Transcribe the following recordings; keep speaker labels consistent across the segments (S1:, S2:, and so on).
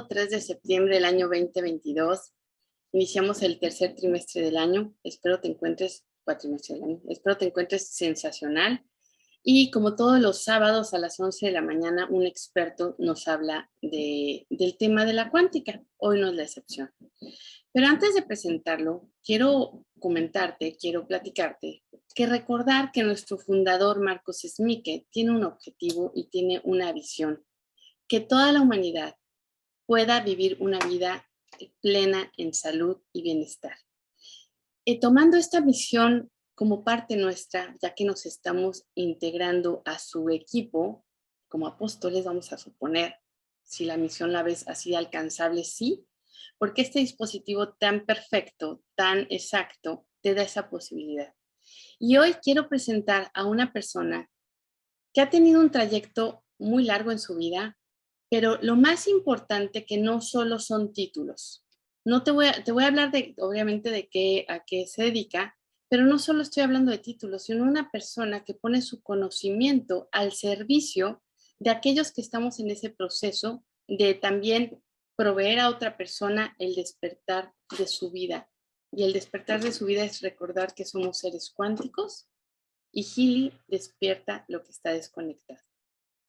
S1: sábado 3 de septiembre del año 2022. Iniciamos el tercer trimestre del año. Espero te encuentres, cuatrimestre del año. Espero te encuentres sensacional. Y como todos los sábados a las 11 de la mañana, un experto nos habla del tema de la cuántica. Hoy no es la excepción. Pero antes de presentarlo, quiero comentarte, quiero platicarte, que recordar que nuestro fundador, Marcus Smike, tiene un objetivo y tiene una visión, que toda la humanidad pueda vivir una vida plena en salud y bienestar. Tomando esta misión como parte nuestra, ya que nos estamos integrando a su equipo, como apóstoles, vamos a suponer, si la misión la ves así alcanzable, sí, porque este dispositivo tan perfecto, tan exacto, te da esa posibilidad. Y hoy quiero presentar a una persona que ha tenido un trayecto muy largo en su vida, pero lo más importante que no solo son títulos. No te voy a hablar de, obviamente, a qué se dedica, pero no solo estoy hablando de títulos, sino una persona que pone su conocimiento al servicio de aquellos que estamos en ese proceso de también proveer a otra persona el despertar de su vida. Y el despertar de su vida es recordar que somos seres cuánticos y Healy despierta lo que está desconectado.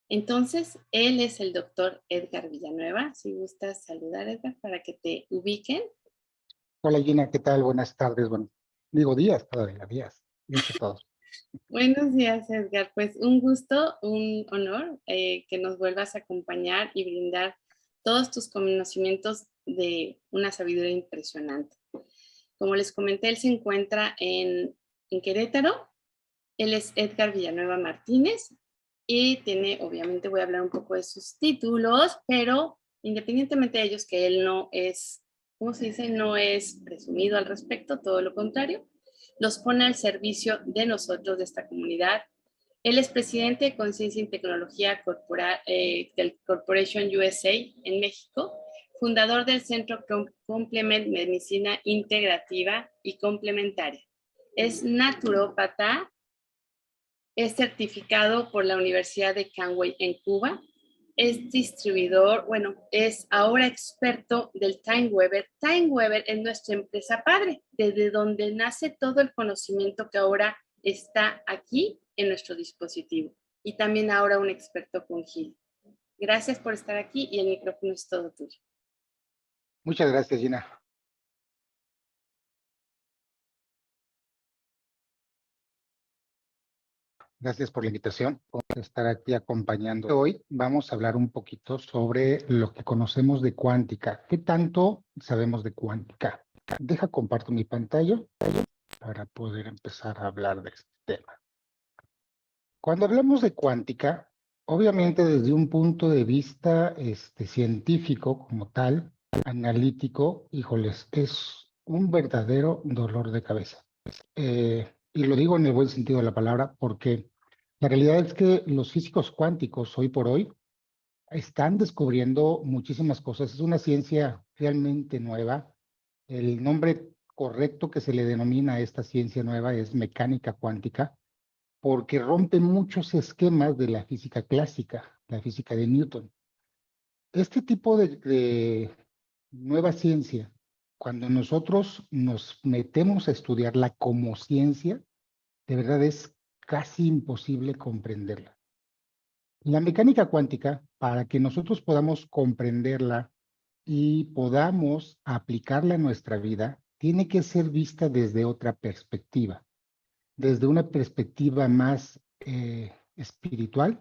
S1: Entonces, él es el doctor Edgar Villanueva. Si gustas saludar, Edgar, para que te ubiquen.
S2: Hola Gina, ¿qué tal? Buenas tardes. Bueno, digo días todavía, días. Días a todos.
S1: Buenos días, Edgar. Pues un gusto, un honor que nos vuelvas a acompañar y brindar todos tus conocimientos de una sabiduría impresionante. Como les comenté, él se encuentra en Querétaro. Él es Edgar Villanueva Martínez y tiene, obviamente voy a hablar un poco de sus títulos, pero independientemente de ellos, que él no es, ¿cómo se dice? No es presumido al respecto, todo lo contrario, los pone al servicio de nosotros, de esta comunidad. Él es presidente de Conciencia y Tecnología del Corporation USA en México, fundador del Centro Complement Medicina Integrativa y Complementaria. Es naturópata. Es certificado por la Universidad de Canway en Cuba. Es distribuidor, es ahora experto del TimeWeaver. TimeWeaver es nuestra empresa padre, desde donde nace todo el conocimiento que ahora está aquí en nuestro dispositivo. Y también ahora un experto con Healy. Gracias por estar aquí y el micrófono es todo tuyo.
S2: Muchas gracias, Gina. Gracias por la invitación, por estar aquí acompañando. Hoy vamos a hablar un poquito sobre lo que conocemos de cuántica. ¿Qué tanto sabemos de cuántica? Comparto mi pantalla para poder empezar a hablar de este tema. Cuando hablamos de cuántica, obviamente desde un punto de vista científico como tal, analítico, híjoles, es un verdadero dolor de cabeza. Y lo digo en el buen sentido de la palabra porque la realidad es que los físicos cuánticos hoy por hoy están descubriendo muchísimas cosas. Es una ciencia realmente nueva. El nombre correcto que se le denomina a esta ciencia nueva es mecánica cuántica, porque rompe muchos esquemas de la física clásica, la física de Newton. Este tipo de nueva ciencia, cuando nosotros nos metemos a estudiarla como ciencia, de verdad es casi imposible comprenderla. La mecánica cuántica, para que nosotros podamos comprenderla y podamos aplicarla en nuestra vida, tiene que ser vista desde otra perspectiva, desde una perspectiva más espiritual,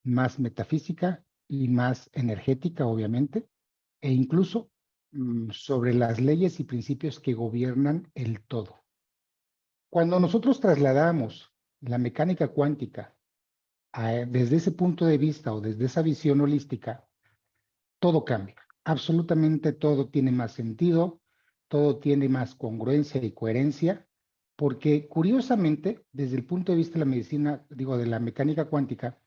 S2: más metafísica y más energética, obviamente, e incluso sobre las leyes y principios que gobiernan el todo. Cuando nosotros trasladamos la mecánica cuántica desde ese punto de vista o desde esa visión holística, todo cambia. Absolutamente todo tiene más sentido, todo tiene más congruencia y coherencia, porque curiosamente, desde el punto de vista de la medicina, digo, de la mecánica cuántica,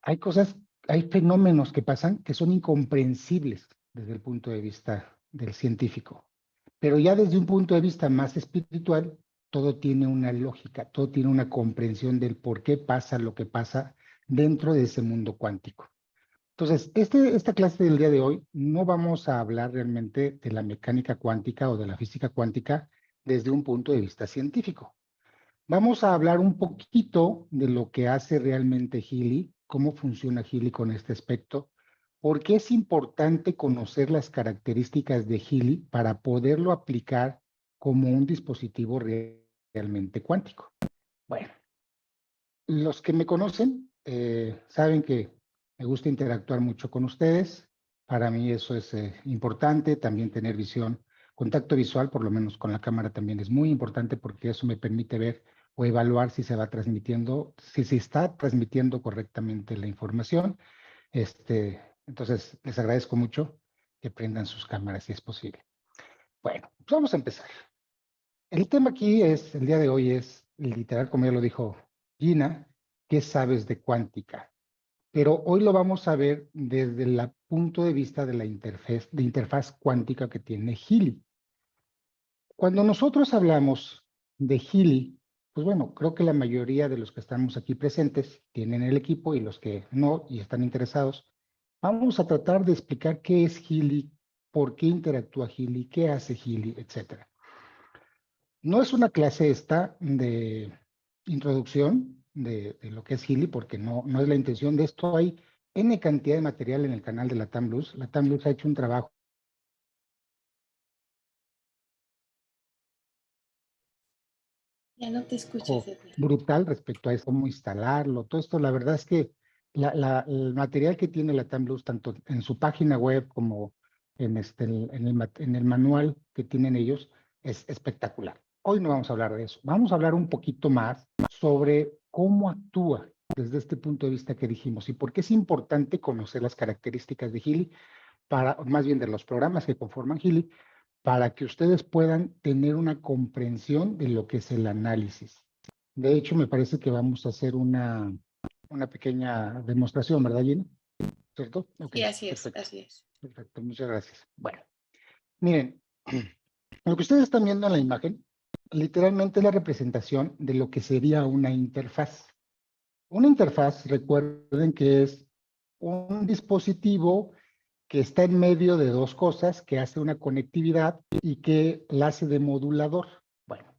S2: hay fenómenos que pasan que son incomprensibles desde el punto de vista del científico. Pero ya desde un punto de vista más espiritual, todo tiene una lógica, todo tiene una comprensión del por qué pasa lo que pasa dentro de ese mundo cuántico. Entonces, esta clase del día de hoy no vamos a hablar realmente de la mecánica cuántica o de la física cuántica desde un punto de vista científico. Vamos a hablar un poquito de lo que hace realmente Healy, cómo funciona Healy con este aspecto, por qué es importante conocer las características de Healy para poderlo aplicar como un dispositivo realmente cuántico. Bueno, los que me conocen saben que me gusta interactuar mucho con ustedes. Para mí eso es importante, también tener visión, contacto visual, por lo menos con la cámara también es muy importante porque eso me permite ver o evaluar si se va transmitiendo, si se está transmitiendo correctamente la información. Entonces, les agradezco mucho que prendan sus cámaras si es posible. Bueno, pues vamos a empezar. El tema aquí es, el día de hoy es, literal, como ya lo dijo Gina, ¿qué sabes de cuántica? Pero hoy lo vamos a ver desde el punto de vista de la interfaz cuántica que tiene Healy. Cuando nosotros hablamos de Healy, pues bueno, creo que la mayoría de los que estamos aquí presentes tienen el equipo y los que no y están interesados, vamos a tratar de explicar qué es Healy, por qué interactúa Healy, qué hace Healy, etcétera. No es una clase esta de introducción de lo que es Healy, porque no es la intención de esto. Hay N cantidad de material en el canal de la TAM Blues. La TAM Blues ha hecho un trabajo
S1: Ya no te escuchas, Edgar.
S2: brutal respecto a eso, cómo instalarlo, todo esto. La verdad es que el material que tiene la TAM Blues, tanto en su página web como en el manual que tienen ellos, es espectacular. Hoy no vamos a hablar de eso. Vamos a hablar un poquito más sobre cómo actúa desde este punto de vista que dijimos y por qué es importante conocer las características de Healy, más bien de los programas que conforman Healy, para que ustedes puedan tener una comprensión de lo que es el análisis. De hecho, me parece que vamos a hacer una pequeña demostración, ¿verdad, Gina? ¿Cierto? Ok,
S1: Sí, así es,
S2: perfecto.
S1: así es.
S2: Perfecto, muchas gracias. Bueno, miren, lo que ustedes están viendo en la imagen, literalmente es la representación de lo que sería una interfaz. Una interfaz, recuerden que es un dispositivo que está en medio de dos cosas, que hace una conectividad y que la hace de modulador. Bueno,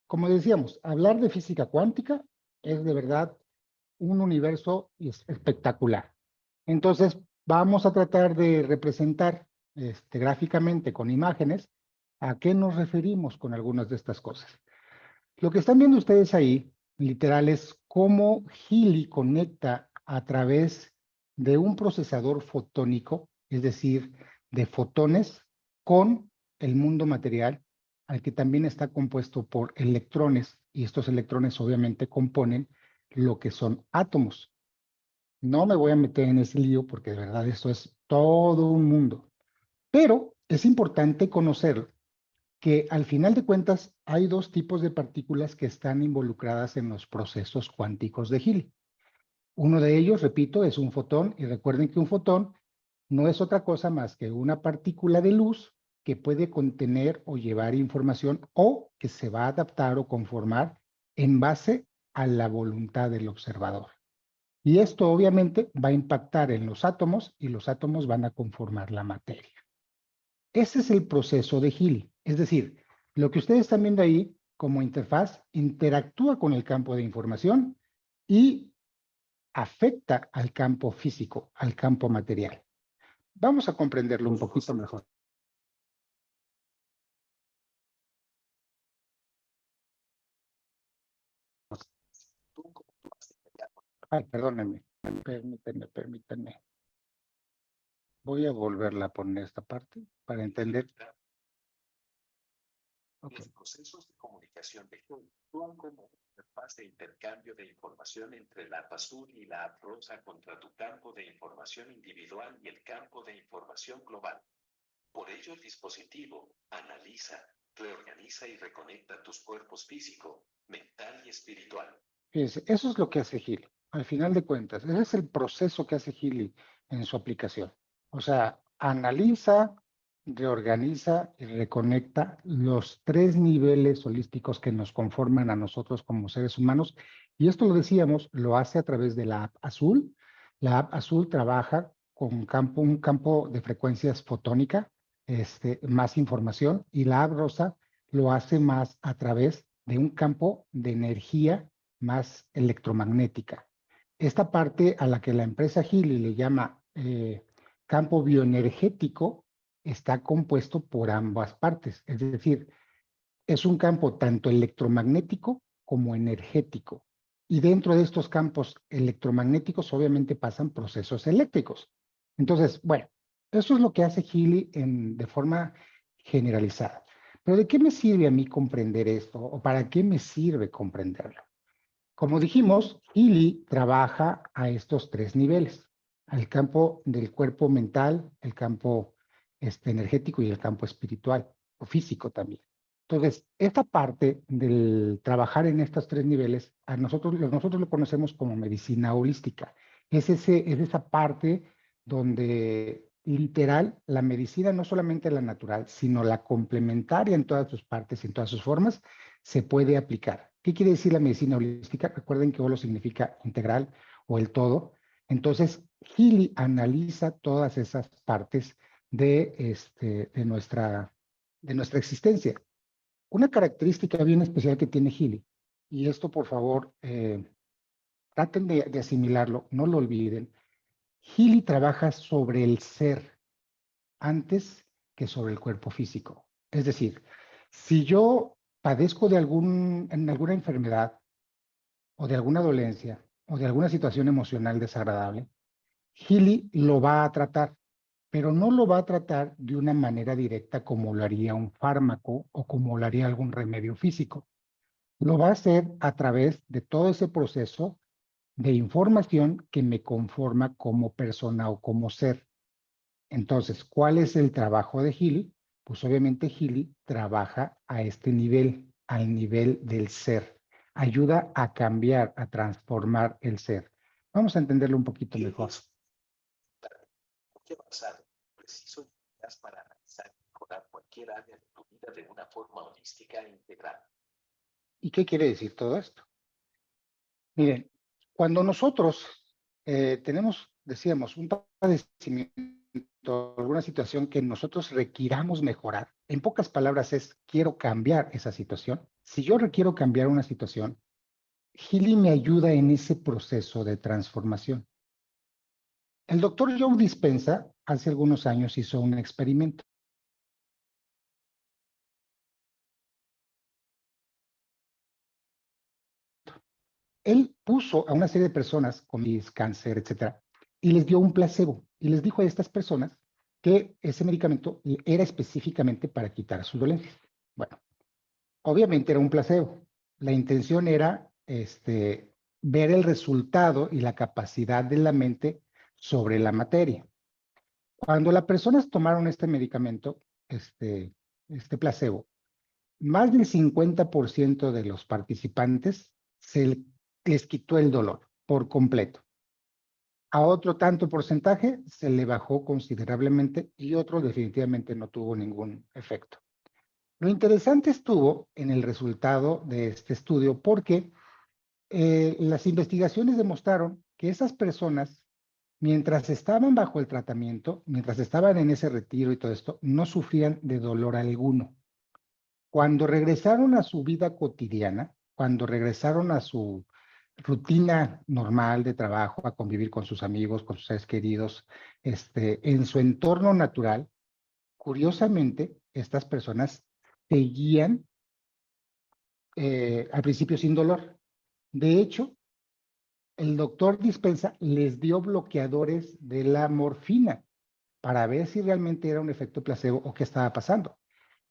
S2: como decíamos, hablar de física cuántica es de verdad un universo espectacular. Entonces, vamos a tratar de representar gráficamente con imágenes a qué nos referimos con algunas de estas cosas. Lo que están viendo ustedes ahí, literal, es cómo Healy conecta a través de un procesador fotónico, es decir, de fotones, con el mundo material, al que también está compuesto por electrones, y estos electrones obviamente componen lo que son átomos. No me voy a meter en ese lío porque de verdad esto es todo un mundo, pero es importante conocer que al final de cuentas hay dos tipos de partículas que están involucradas en los procesos cuánticos de Healy. Uno de ellos, repito, es un fotón, y recuerden que un fotón no es otra cosa más que una partícula de luz que puede contener o llevar información o que se va a adaptar o conformar en base a la voluntad del observador. Y esto obviamente va a impactar en los átomos y los átomos van a conformar la materia. Ese es el proceso de Healy. Es decir, lo que ustedes están viendo ahí como interfaz interactúa con el campo de información y afecta al campo físico, al campo material. Vamos a comprenderlo un poquito mejor. Ay, perdónenme. Permítanme. Voy a volverla a poner esta parte para entender. Okay.
S3: Los procesos de comunicación de Healy actúan como una interfaz de intercambio de información entre la app azul y la app rosa contra tu campo de información individual y el campo de información global. Por ello, el dispositivo analiza, reorganiza y reconecta tus cuerpos físico, mental y espiritual.
S2: Fíjense, eso es lo que hace Healy. Al final de cuentas, ese es el proceso que hace Healy en su aplicación. O sea, analiza, reorganiza y reconecta los tres niveles holísticos que nos conforman a nosotros como seres humanos. Y esto lo decíamos, lo hace a través de la app azul. La app azul trabaja con un campo de frecuencias fotónica, más información, y la ABROSA lo hace más a través de un campo de energía más electromagnética. Esta parte a la que la empresa Healy le llama campo bioenergético está compuesto por ambas partes, es decir, es un campo tanto electromagnético como energético. Y dentro de estos campos electromagnéticos obviamente pasan procesos eléctricos. Entonces, bueno, eso es lo que hace Healy de forma generalizada. Pero ¿de qué me sirve a mí comprender esto? ¿O para qué me sirve comprenderlo? Como dijimos, Healy trabaja a estos tres niveles, al campo del cuerpo mental, el campo energético y el campo espiritual o físico también. Entonces, esta parte del trabajar en estos tres niveles, nosotros lo conocemos como medicina holística. Es esa parte donde literal la medicina, no solamente la natural, sino la complementaria en todas sus partes, en todas sus formas, se puede aplicar. ¿Qué quiere decir la medicina holística? Recuerden que holo significa integral o el todo. Entonces, Healy analiza todas esas partes de nuestra existencia. Una característica bien especial que tiene Healy, y esto por favor, traten de asimilarlo, no lo olviden. Healy trabaja sobre el ser antes que sobre el cuerpo físico. Es decir, si yo padezco de alguna enfermedad o de alguna dolencia o de alguna situación emocional desagradable, Healy lo va a tratar, pero no lo va a tratar de una manera directa como lo haría un fármaco o como lo haría algún remedio físico. Lo va a hacer a través de todo ese proceso de información que me conforma como persona o como ser. Entonces, ¿cuál es el trabajo de Healy? Pues obviamente Healy trabaja a este nivel, al nivel del ser. Ayuda a cambiar, a transformar el ser. Vamos a entenderlo un poquito mejor.
S3: ¿Qué basado preciso para analizar y mejorar cualquier área de tu vida de una forma holística e integral?
S2: ¿Y qué quiere decir todo esto? Miren, cuando nosotros tenemos, decíamos, un padecimiento, alguna situación que nosotros requiramos mejorar, en pocas palabras es, quiero cambiar esa situación. Si yo requiero cambiar una situación, Healy me ayuda en ese proceso de transformación. El doctor Joe Dispenza hace algunos años hizo un experimento. Él puso a una serie de personas con cáncer, etcétera, y les dio un placebo y les dijo a estas personas que ese medicamento era específicamente para quitar su dolencia. Bueno, obviamente era un placebo. La intención era ver el resultado y la capacidad de la mente sobre la materia. Cuando las personas tomaron este medicamento, este placebo, más del 50% de los participantes les quitó el dolor por completo. A otro tanto porcentaje se le bajó considerablemente y otro definitivamente no tuvo ningún efecto. Lo interesante estuvo en el resultado de este estudio porque las investigaciones demostraron que esas personas, mientras estaban bajo el tratamiento, mientras estaban en ese retiro y todo esto, no sufrían de dolor alguno. Cuando regresaron a su vida cotidiana, cuando regresaron a su rutina normal de trabajo, a convivir con sus amigos, con sus seres queridos, en su entorno natural, curiosamente, estas personas seguían al principio sin dolor. De hecho, el doctor Dispenza les dio bloqueadores de la morfina para ver si realmente era un efecto placebo o qué estaba pasando.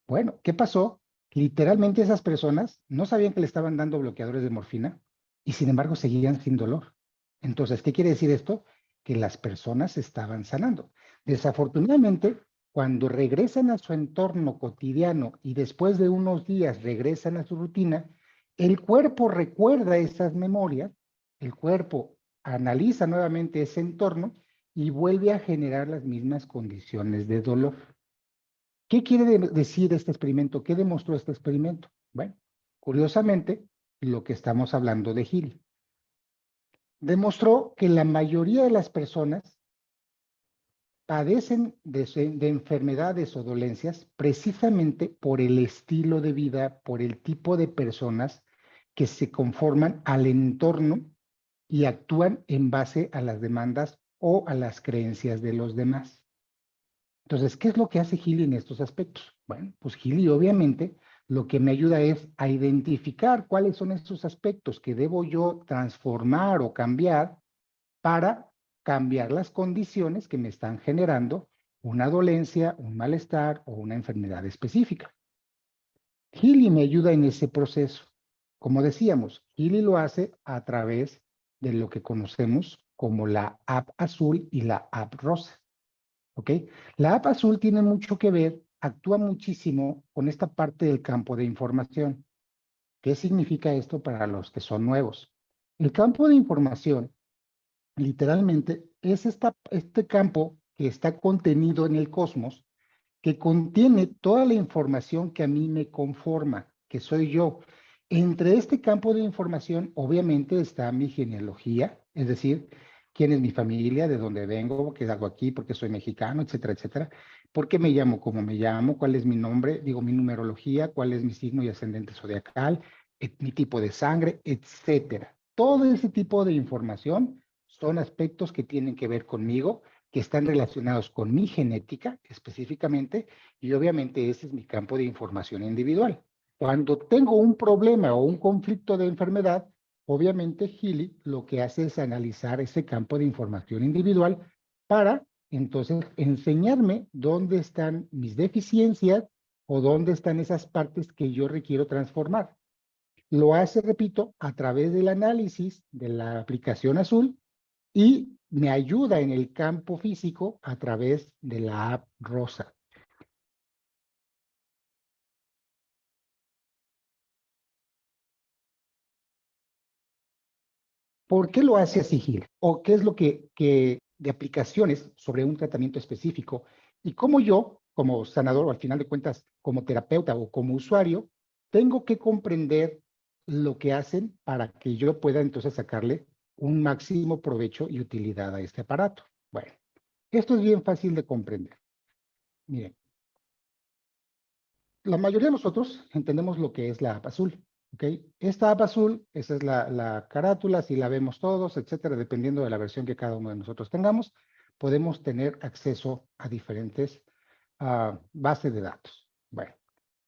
S2: Bueno, ¿qué pasó? Literalmente esas personas no sabían que le estaban dando bloqueadores de morfina y sin embargo seguían sin dolor. Entonces, ¿qué quiere decir esto? Que las personas estaban sanando. Desafortunadamente, cuando regresan a su entorno cotidiano y después de unos días regresan a su rutina, el cuerpo recuerda esas memorias, el cuerpo analiza nuevamente ese entorno y vuelve a generar las mismas condiciones de dolor. ¿Qué quiere decir este experimento? ¿Qué demostró este experimento? Bueno, curiosamente, lo que estamos hablando de Healy. Demostró que la mayoría de las personas padecen de enfermedades o dolencias precisamente por el estilo de vida, por el tipo de personas que se conforman al entorno y actúan en base a las demandas o a las creencias de los demás. Entonces, ¿qué es lo que hace Healy en estos aspectos? Bueno, pues Healy obviamente lo que me ayuda es a identificar cuáles son estos aspectos que debo yo transformar o cambiar para cambiar las condiciones que me están generando una dolencia, un malestar o una enfermedad específica. Healy me ayuda en ese proceso. Como decíamos, Healy lo hace a través de lo que conocemos como la app azul y la app rosa. ¿Ok? La app azul tiene mucho que ver, actúa muchísimo con esta parte del campo de información. ¿Qué significa esto para los que son nuevos? El campo de información, literalmente, es este campo que está contenido en el cosmos, que contiene toda la información que a mí me conforma, que soy yo. Entre este campo de información, obviamente, está mi genealogía, es decir, quién es mi familia, de dónde vengo, qué hago aquí, por qué soy mexicano, etcétera, etcétera. ¿Por qué me llamo como me llamo? ¿Cuál es mi nombre? Digo, mi numerología, cuál es mi signo y ascendente zodiacal, mi tipo de sangre, etcétera. Todo ese tipo de información son aspectos que tienen que ver conmigo, que están relacionados con mi genética específicamente, y obviamente ese es mi campo de información individual. Cuando tengo un problema o un conflicto de enfermedad, obviamente Healy lo que hace es analizar ese campo de información individual para entonces enseñarme dónde están mis deficiencias o dónde están esas partes que yo requiero transformar. Lo hace, repito, a través del análisis de la aplicación azul y me ayuda en el campo físico a través de la app rosa. ¿Por qué lo hace así, Gil? ¿O qué es lo que de aplicaciones sobre un tratamiento específico? Y cómo yo, como sanador, o al final de cuentas, como terapeuta o como usuario, tengo que comprender lo que hacen para que yo pueda entonces sacarle un máximo provecho y utilidad a este aparato. Bueno, esto es bien fácil de comprender. Miren, la mayoría de nosotros entendemos lo que es la app azul, ¿ok? Esta app azul, esa es la carátula, si la vemos todos, etcétera, dependiendo de la versión que cada uno de nosotros tengamos, podemos tener acceso a diferentes bases de datos. Bueno,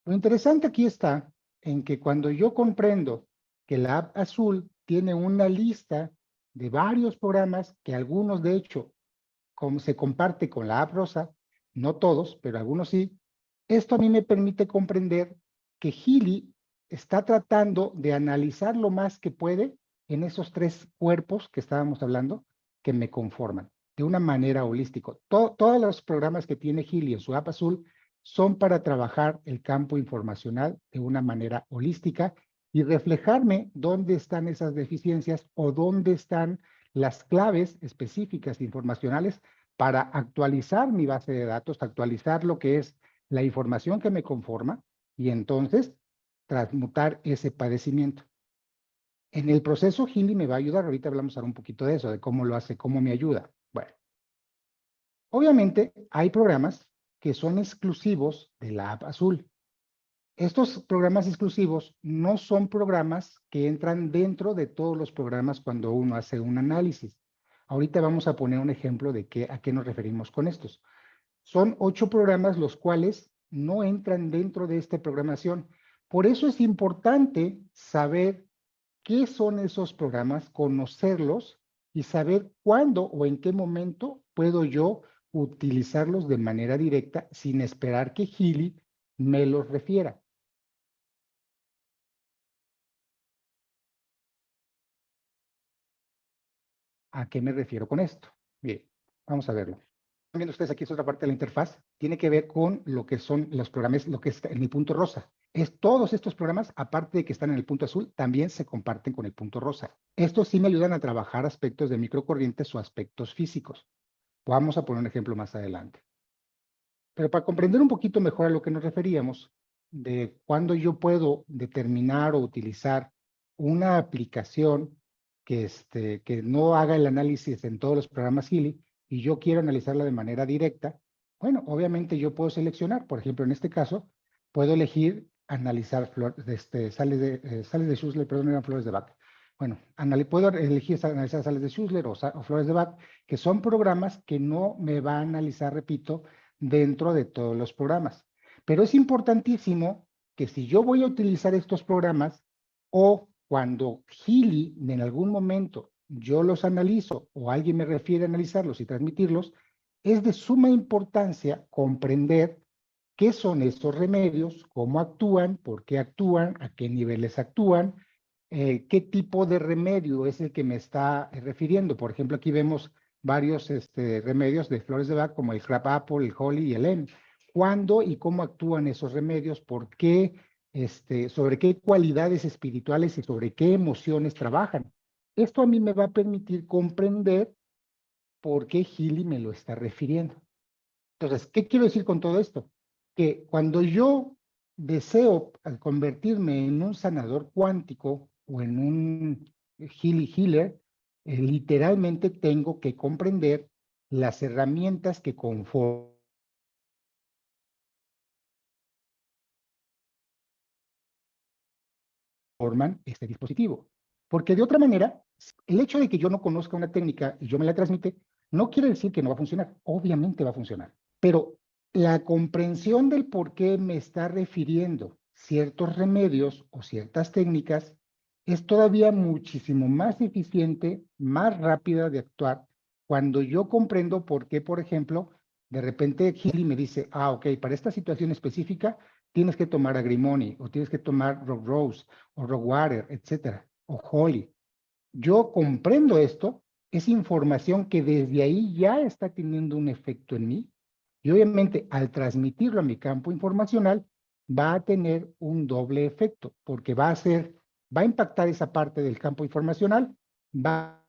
S2: lo interesante aquí está en que cuando yo comprendo que la app azul tiene una lista de varios programas, que algunos de hecho como se comparte con la app rosa, no todos, pero algunos sí, esto a mí me permite comprender que Healy está tratando de analizar lo más que puede en esos tres cuerpos que estábamos hablando, que me conforman, de una manera holística. Todos los programas que tiene Healy en su app azul son para trabajar el campo informacional de una manera holística y reflejarme dónde están esas deficiencias o dónde están las claves específicas informacionales para actualizar mi base de datos, actualizar lo que es la información que me conforma y entonces transmutar ese padecimiento. En el proceso, Healy me va a ayudar. Ahorita hablamos ahora un poquito de eso, de cómo lo hace, cómo me ayuda. Bueno, obviamente hay programas que son exclusivos de la app azul. Estos programas exclusivos no son programas que entran dentro de todos los programas cuando uno hace un análisis. Ahorita vamos a poner un ejemplo de a qué nos referimos con estos. Son 8 programas los cuales no entran dentro de esta programación. Por eso es importante saber qué son esos programas, conocerlos y saber cuándo o en qué momento puedo yo utilizarlos de manera directa sin esperar que Healy me los refiera. ¿A qué me refiero con esto? Bien, vamos a verlo. Viendo ustedes aquí es otra parte de la interfaz, tiene que ver con lo que son los programas, lo que está en el punto rosa. Todos estos programas, aparte de que están en el punto azul, también se comparten con el punto rosa. Estos sí me ayudan a trabajar aspectos de microcorrientes o aspectos físicos. Vamos a poner un ejemplo más adelante. Pero para comprender un poquito mejor a lo que nos referíamos, de cuándo yo puedo determinar o utilizar una aplicación que no haga el análisis en todos los programas Healy, y yo quiero analizarla de manera directa, bueno, obviamente yo puedo seleccionar, por ejemplo, en este caso, puedo elegir analizar sales de Schussler, perdón, eran flores de Bach. Bueno, puedo elegir analizar sales de Schussler o flores de Bach, que son programas que no me va a analizar, repito, dentro de todos los programas. Pero es importantísimo que si yo voy a utilizar estos programas o cuando Healy en algún momento yo los analizo o alguien me refiere a analizarlos y transmitirlos, es de suma importancia comprender qué son estos remedios, cómo actúan, por qué actúan, a qué niveles actúan, qué tipo de remedio es el que me está refiriendo. Por ejemplo, aquí vemos varios remedios de flores de Bach, como el crab apple, el holly y el hemp. ¿Cuándo y cómo actúan esos remedios? ¿Por qué? Sobre qué cualidades espirituales y sobre qué emociones trabajan. Esto a mí me va a permitir comprender por qué Healy me lo está refiriendo. Entonces, ¿qué quiero decir con todo esto? Que cuando yo deseo convertirme en un sanador cuántico o en un Healy healer, literalmente tengo que comprender las herramientas que conforman este dispositivo. Porque de otra manera, el hecho de que yo no conozca una técnica y yo me la transmite, no quiere decir que no va a funcionar. Obviamente va a funcionar. Pero la comprensión del por qué me está refiriendo ciertos remedios o ciertas técnicas es todavía muchísimo más eficiente, más rápida de actuar cuando yo comprendo por qué, por ejemplo, de repente Healy me dice, ok, para esta situación específica tienes que tomar agrimony o tienes que tomar rock rose o rock water, etcétera, o holly. Yo comprendo esto, es información que desde ahí ya está teniendo un efecto en mí y obviamente al transmitirlo a mi campo informacional va a tener un doble efecto porque va a impactar esa parte del campo informacional, va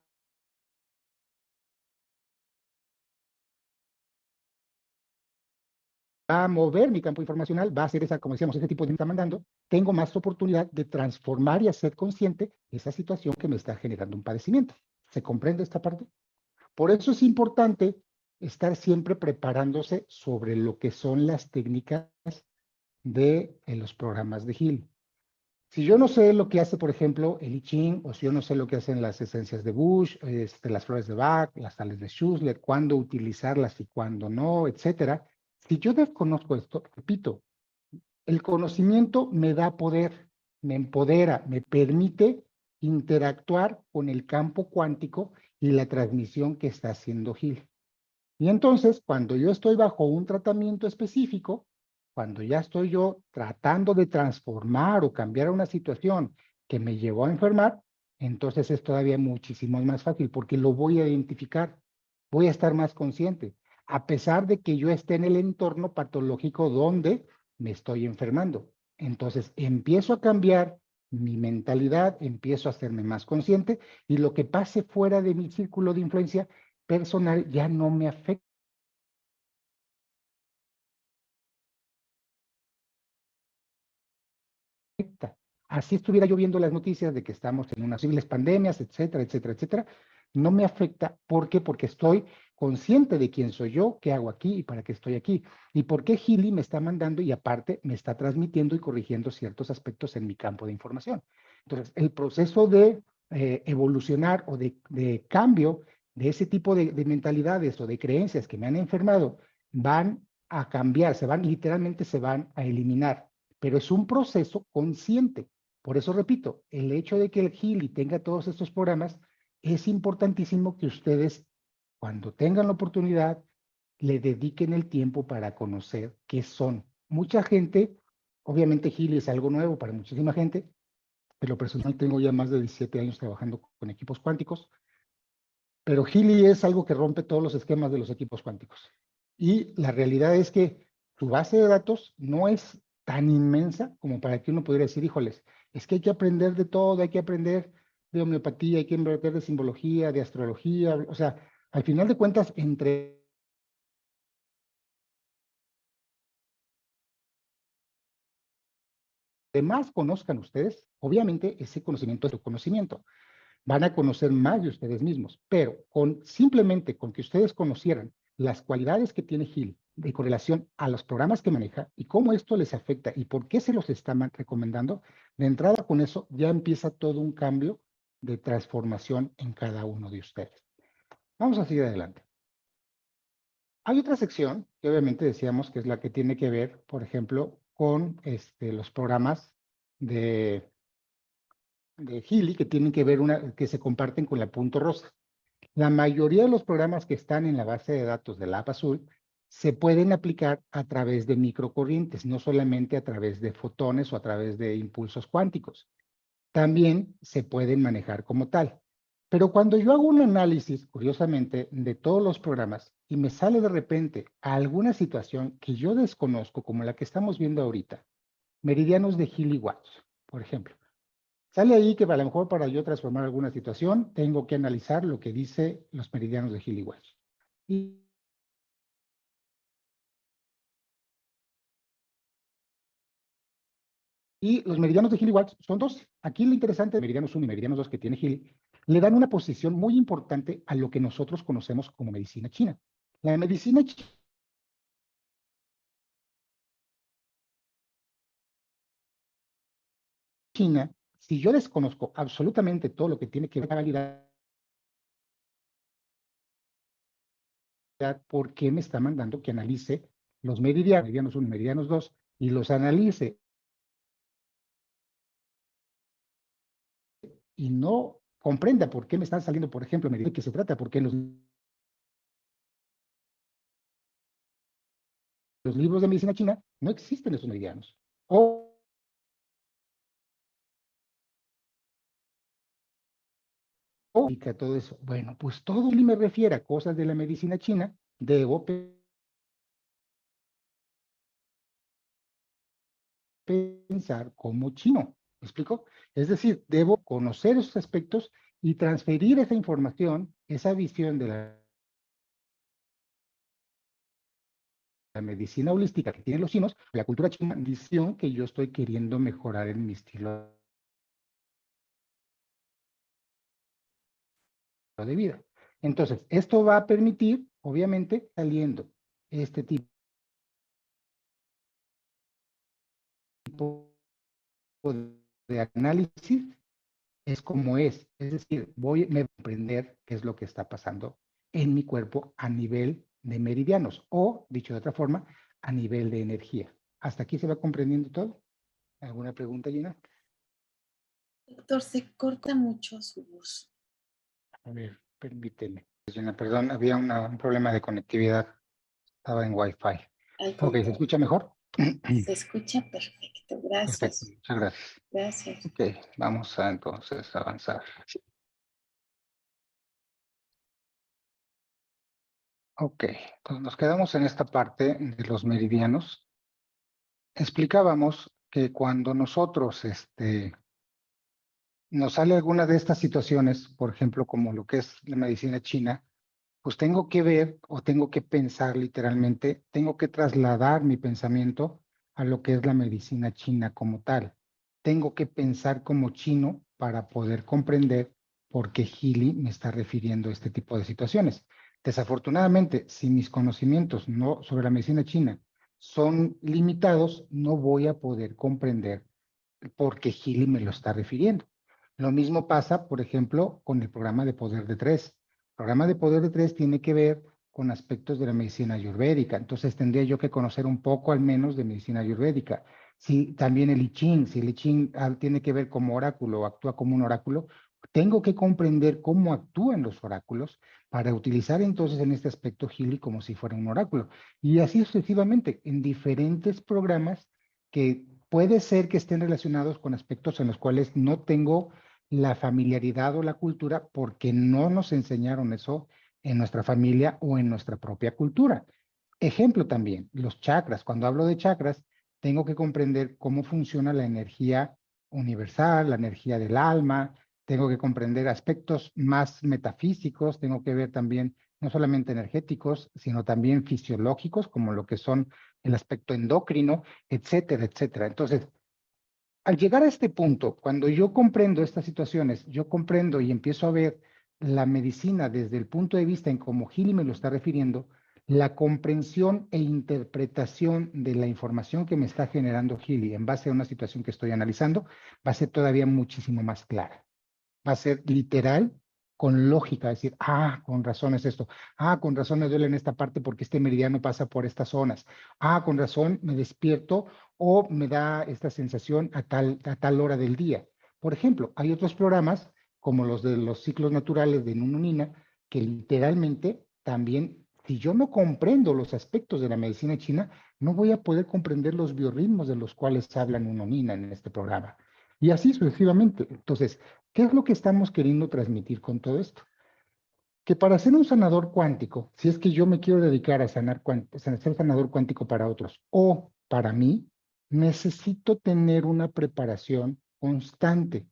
S2: a mover mi campo informacional, va a hacer esa, como decíamos, ese tipo de me está mandando, tengo más oportunidad de transformar y hacer consciente esa situación que me está generando un padecimiento. ¿Se comprende esta parte? Por eso es importante estar siempre preparándose sobre lo que son las técnicas de los programas de Healy. Si yo no sé lo que hace, por ejemplo, el I Ching, o si yo no sé lo que hacen las esencias de Bush, las flores de Bach, las sales de Schussler, cuándo utilizarlas y cuándo no, etcétera. Si yo desconozco esto, repito, el conocimiento me da poder, me empodera, me permite interactuar con el campo cuántico y la transmisión que está haciendo Healy. Y entonces, cuando yo estoy bajo un tratamiento específico, cuando ya estoy yo tratando de transformar o cambiar una situación que me llevó a enfermar, entonces es todavía muchísimo más fácil porque lo voy a identificar, voy a estar más consciente, a pesar de que yo esté en el entorno patológico donde me estoy enfermando. Entonces empiezo a cambiar mi mentalidad, empiezo a hacerme más consciente y lo que pase fuera de mi círculo de influencia personal ya no me afecta. Así estuviera yo viendo las noticias de que estamos en unas posibles pandemias, etcétera, etcétera, etcétera, no me afecta. ¿Por qué? Porque estoy consciente de quién soy yo, qué hago aquí y para qué estoy aquí. Y por qué Healy me está mandando y aparte me está transmitiendo y corrigiendo ciertos aspectos en mi campo de información. Entonces, el proceso de evolucionar o de cambio de ese tipo de mentalidades o de creencias que me han enfermado van a cambiar, literalmente se van a eliminar, pero es un proceso consciente. Por eso repito, el hecho de que el Healy tenga todos estos programas, es importantísimo que ustedes, cuando tengan la oportunidad, le dediquen el tiempo para conocer qué son. Mucha gente, obviamente Healy es algo nuevo para muchísima gente, pero personal tengo ya más de 17 años trabajando con equipos cuánticos, pero Healy es algo que rompe todos los esquemas de los equipos cuánticos. Y la realidad es que su base de datos no es tan inmensa como para que uno pudiera decir, híjoles, es que hay que aprender de todo, hay que aprender de homeopatía, hay que aprender de simbología, de astrología, o sea, al final de cuentas, entre más conozcan ustedes, obviamente ese conocimiento es su conocimiento. van a conocer más de ustedes mismos, pero simplemente con que ustedes conocieran las cualidades que tiene Healy de correlación a los programas que maneja y cómo esto les afecta y por qué se los está recomendando, de entrada con eso ya empieza todo un cambio de transformación en cada uno de ustedes. Vamos a seguir adelante. Hay otra sección que obviamente decíamos que es la que tiene que ver, por ejemplo, con los programas de Healy que tienen que ver, que se comparten con la punto rosa. La mayoría de los programas que están en la base de datos de la app azul se pueden aplicar a través de microcorrientes, no solamente a través de fotones o a través de impulsos cuánticos. También se pueden manejar como tal. Pero cuando yo hago un análisis, curiosamente, de todos los programas y me sale de repente alguna situación que yo desconozco, como la que estamos viendo ahorita, meridianos de Healy Watts, por ejemplo. Sale ahí que a lo mejor para yo transformar alguna situación, tengo que analizar lo que dice los meridianos de Healy Watts. Y los meridianos de Healy Watts son dos. Aquí lo interesante, meridianos 1 y meridianos 2 que tiene Healy, le dan una posición muy importante a lo que nosotros conocemos como medicina china. La medicina china, si yo desconozco absolutamente todo lo que tiene que ver con la validad, ¿por qué me está mandando que analice los meridianos 1 y meridianos 2 y los analice y no comprenda por qué me están saliendo, por ejemplo, meridianos de qué se trata, porque los libros de medicina china no existen esos meridianos? O todo eso. Bueno, pues todo me refiere a cosas de la medicina china, debo pensar como chino. ¿Me explico? Es decir, debo conocer esos aspectos y transferir esa información, esa visión de la medicina holística que tienen los chinos, la cultura china, visión que yo estoy queriendo mejorar en mi estilo de vida. Entonces, esto va a permitir, obviamente, saliendo este tipo de análisis, es como es decir, voy a aprender qué es lo que está pasando en mi cuerpo a nivel de meridianos o, dicho de otra forma, a nivel de energía. ¿Hasta aquí se va comprendiendo todo? ¿Alguna pregunta, Gina?
S1: Doctor, se corta mucho su voz.
S2: A ver, permíteme. Gina, perdón, había un problema de conectividad. Estaba en Wi-Fi. Ok, ¿se escucha mejor?
S1: Se escucha perfecto,
S2: Perfecto,
S1: gracias.
S2: muchas gracias.
S1: Gracias.
S2: Ok, vamos a entonces avanzar. Ok, entonces nos quedamos en esta parte de los meridianos. Explicábamos que cuando nosotros nos sale alguna de estas situaciones, por ejemplo, como lo que es la medicina china, pues tengo que ver o tengo que pensar literalmente, tengo que trasladar mi pensamiento a lo que es la medicina china como tal. Tengo que pensar como chino para poder comprender por qué Healy me está refiriendo a este tipo de situaciones. Desafortunadamente, si mis conocimientos no, sobre la medicina china son limitados, no voy a poder comprender por qué Healy me lo está refiriendo. Lo mismo pasa, por ejemplo, con el programa de Poder de Tres. El programa de Poder de Tres tiene que ver con aspectos de la medicina ayurvédica. Entonces tendría yo que conocer un poco al menos de medicina ayurvédica. Si también el I Ching, si el I Ching tiene que ver como oráculo o actúa como un oráculo, tengo que comprender cómo actúan los oráculos para utilizar entonces en este aspecto Healy como si fuera un oráculo. Y así sucesivamente, en diferentes programas que puede ser que estén relacionados con aspectos en los cuales no tengo la familiaridad o la cultura porque no nos enseñaron eso en nuestra familia o en nuestra propia cultura. Ejemplo también, los chakras. Cuando hablo de chakras, tengo que comprender cómo funciona la energía universal, la energía del alma, tengo que comprender aspectos más metafísicos, tengo que ver también no solamente energéticos, sino también fisiológicos, como lo que son el aspecto endocrino, etcétera, etcétera. Entonces, Al llegar a este punto, cuando yo comprendo estas situaciones, yo comprendo y empiezo a ver la medicina desde el punto de vista en cómo Gili me lo está refiriendo, la comprensión e interpretación de la información que me está generando Gili en base a una situación que estoy analizando va a ser todavía muchísimo más clara. Va a ser literal, con lógica, decir, con razón es esto, con razón me duele en esta parte porque este meridiano pasa por estas zonas, con razón me despierto o me da esta sensación a tal hora del día. Por ejemplo, hay otros programas, como los de los ciclos naturales de Nununina, que literalmente también, si yo no comprendo los aspectos de la medicina china, no voy a poder comprender los biorritmos de los cuales habla Nununina en este programa. Y así sucesivamente. Entonces, ¿qué es lo que estamos queriendo transmitir con todo esto? Que para ser un sanador cuántico, si es que yo me quiero dedicar a ser sanador cuántico para otros o para mí, necesito tener una preparación constante.